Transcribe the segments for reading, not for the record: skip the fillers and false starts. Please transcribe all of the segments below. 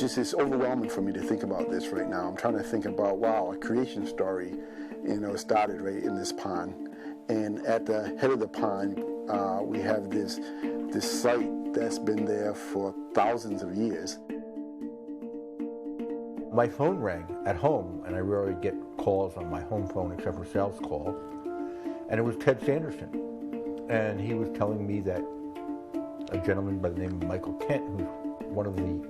it's overwhelming for me to think about this right now. I'm trying to think about, wow, a creation story, started right in this pond. And at the head of the pond, we have this site that's been there for thousands of years. My phone rang at home, and I rarely get calls on my home phone except for sales call. And it was Ted Sanderson. And he was telling me that a gentleman by the name of Michael Kent, who's one of the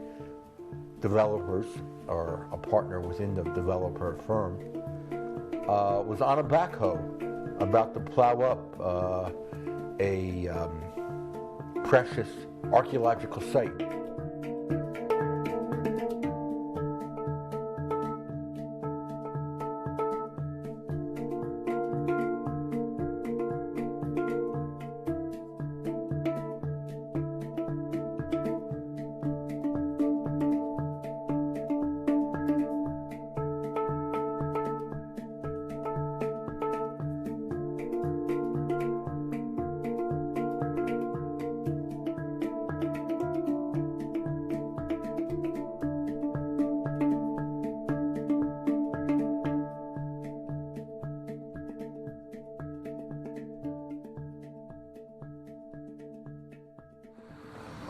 developers, or a partner within the developer firm, was on a backhoe about to plow up a precious archaeological site.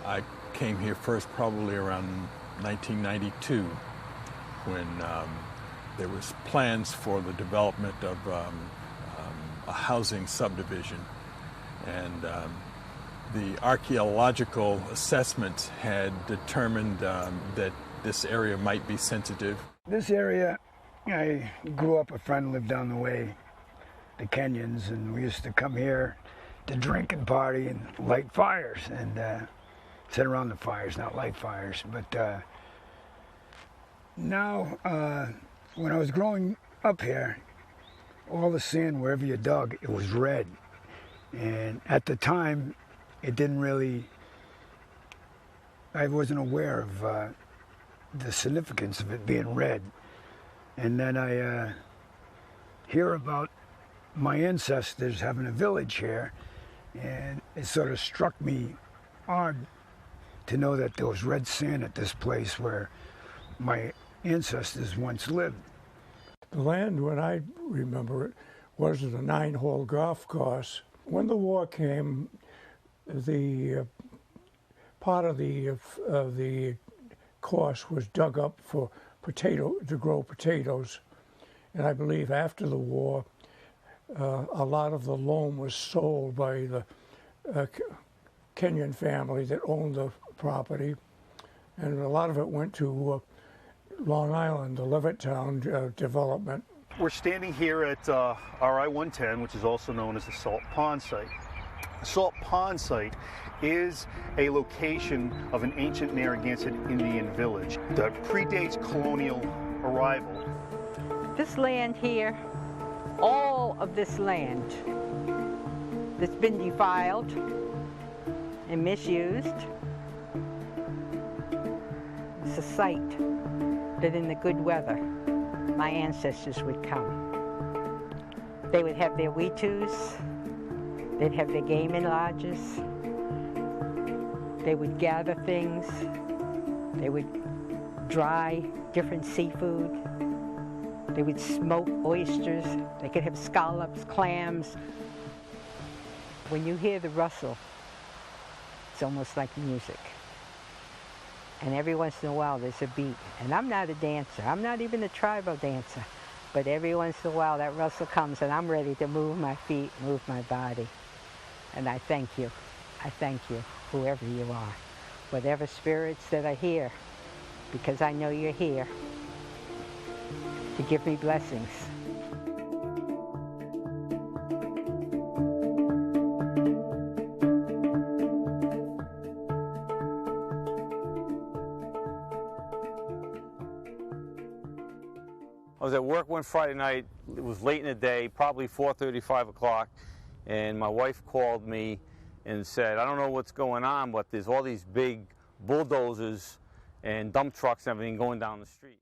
I came here first probably around 1992 when there was plans for the development of a housing subdivision, and the archaeological assessments had determined that this area might be sensitive. This area, I grew up, a friend lived down the way, the Kenyans, and we used to come here to drink and party and light fires and sit around the fires, not light fires. But now, when I was growing up here, all the sand, wherever you dug, it was red. And at the time, it didn't really, I wasn't aware of the significance of it being red. And then I hear about my ancestors having a village here, and it sort of struck me odd to know that there was red sand at this place where my ancestors once lived. The land, when I remember it, was a 9-hole golf course. When the war came, the part of the course was dug up for to grow potatoes, and I believe after the war, a lot of the loam was sold by the Kenyan family that owned the property, and a lot of it went to Long Island, the Levitt town development. We're standing here at RI 110, which is also known as the Salt Pond Site. The Salt Pond Site is a location of an ancient Narragansett Indian village that predates colonial arrival. This land here, all of this land that's been defiled and misused, it's a site that in the good weather, my ancestors would come. They would have their weetus, they'd have their gaming lodges, they would gather things, they would dry different seafood, they would smoke oysters, they could have scallops, clams. When you hear the rustle, it's almost like music. And every once in a while there's a beat. And I'm not a dancer, I'm not even a tribal dancer, but every once in a while that rustle comes and I'm ready to move my feet, move my body. And I thank you, whoever you are, whatever spirits that are here, because I know you're here to give me blessings. I was at work one Friday night. It was late in the day, probably 4:30, 5 o'clock, and my wife called me and said, I don't know what's going on, but there's all these big bulldozers and dump trucks and everything going down the street.